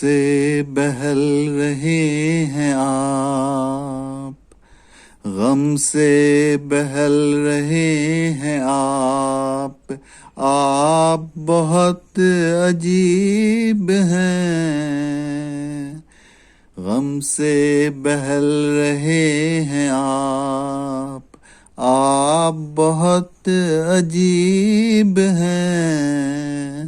سے بہل رہے ہیں آپ، غم سے بہل رہے ہیں آپ، آپ بہت عجیب ہیں، غم سے بہل رہے ہیں آپ، آپ بہت عجیب ہیں،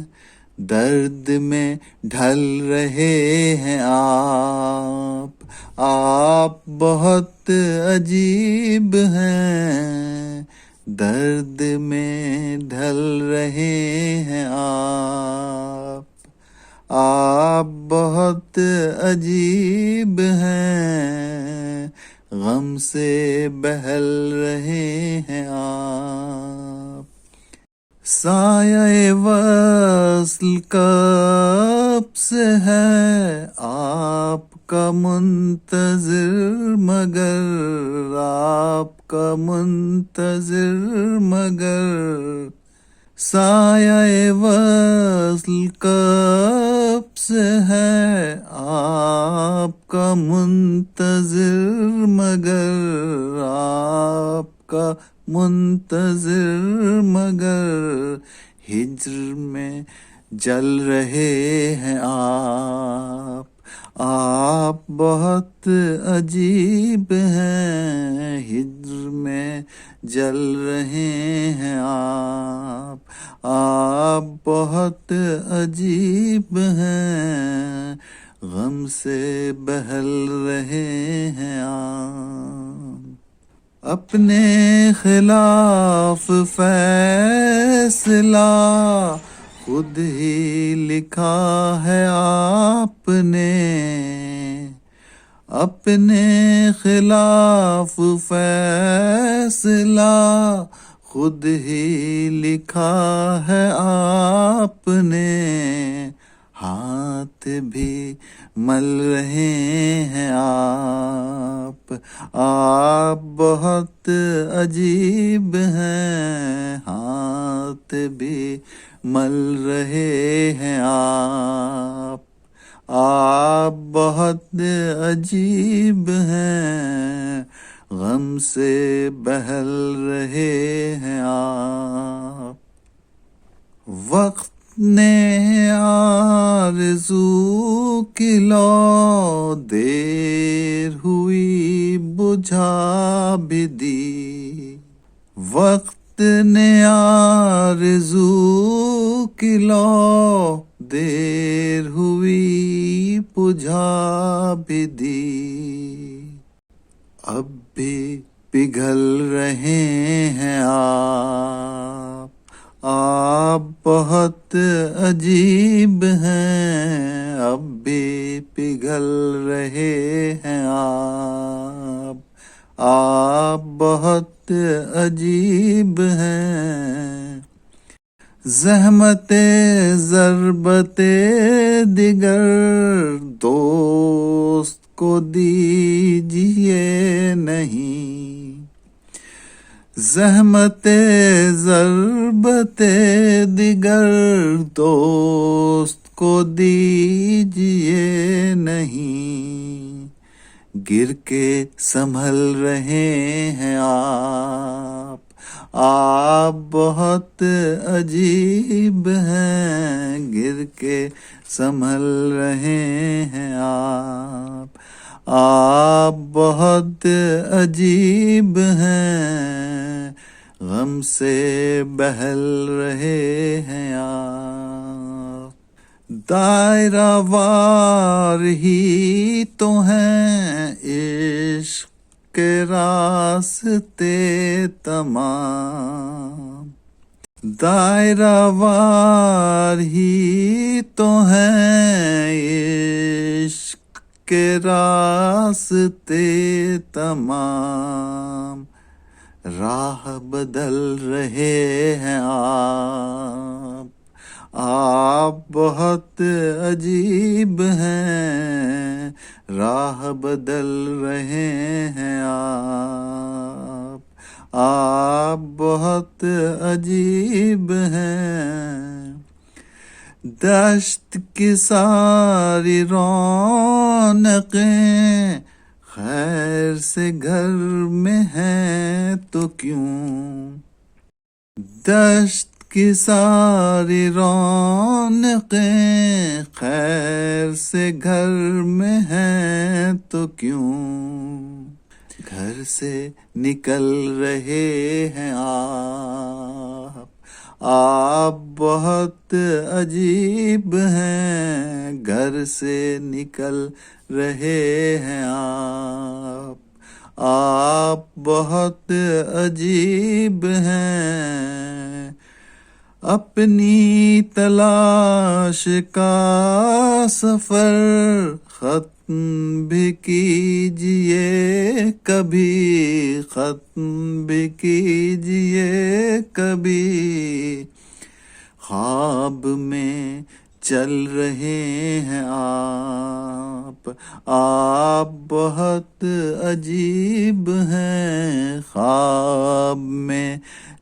درد میں ڈھل رہے ہیں آپ، آپ بہت عجیب ہیں، درد میں ڈھل رہے ہیں آپ، آپ بہت عجیب ہیں، غم سے بہل رہے ہیں آپ۔ سایہ وصل کب سے ہے آپ کا منتظر، مگر آپ کا منتظر، مگر سایہ وصل کب سے ہے آپ کا منتظر، مگر آپ کا منتظر، مگر ہجر میں جل رہے ہیں آپ، آپ بہت عجیب ہیں، ہجر میں جل رہے ہیں آپ، آپ بہت عجیب ہیں، غم سے بہل رہے ہیں آپ۔ اپنے خلاف فیصلہ خود ہی لکھا ہے آپ نے، اپنے خلاف فیصلہ خود ہی لکھا ہے آپ نے، ہاتھ بھی مل رہے ہیں آپ، آپ بہت عجیب ہیں، ہاتھ بھی مل رہے ہیں آپ، آپ بہت عجیب ہیں، غم سے بہل رہے ہیں آپ۔ وقت نے آرزو کی لو دیر ہوئی بجھا بھی دی، وقت نے آرزو کی لو دیر ہوئی بجھا بھی دی، اب بھی پگھل رہے ہیں آپ، آپ بہت عجیب ہیں، اب بھی پگھل رہے ہیں آپ، آپ بہت عجیب ہیں، زحمت ضربت دیگر دوست کو دیجیے نہیں، زحمت ضربت دیگر دوست کو دیجیے نہیں، گر کے سنبھل رہے ہیں آپ، آپ بہت عجیب ہیں، گر کے سنبھل رہے ہیں آپ، آپ بہت عجیب ہیں، غم سے بہل رہے ہیں آپ۔ دائرہ وار ہی تو ہیں عشق کے راستے تمام، دائرہ وار ہی تو ہیں عشق کے راستے تمام، راہ بدل رہے ہیں آپ، آپ بہت عجیب ہیں، راہ بدل رہے ہیں آپ، آپ بہت عجیب ہیں، دشت کی ساری رونقیں خیر سے گھر میں ہیں تو کیوں، دشت کی ساری رونقیں خیر سے گھر میں ہیں تو کیوں، گھر سے نکل رہے ہیں آپ بہت عجیب ہیں، گھر سے نکل رہے ہیں آپ بہت عجیب ہیں، اپنی تلاش کا سفر ختم بھی کیجئے کبھی، ختم بھی کیجئے کبھی، خواب میں چل رہے ہیں آپ بہت عجیب ہیں، خواب میں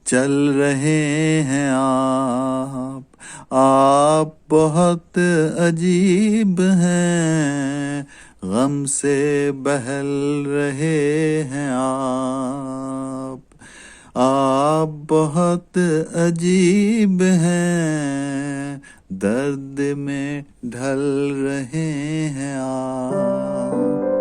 چل رہے ہیں آپ بہت عجیب ہیں، غم سے بہل رہے ہیں آپ بہت عجیب ہیں، درد میں ڈھل رہے ہیں آپ۔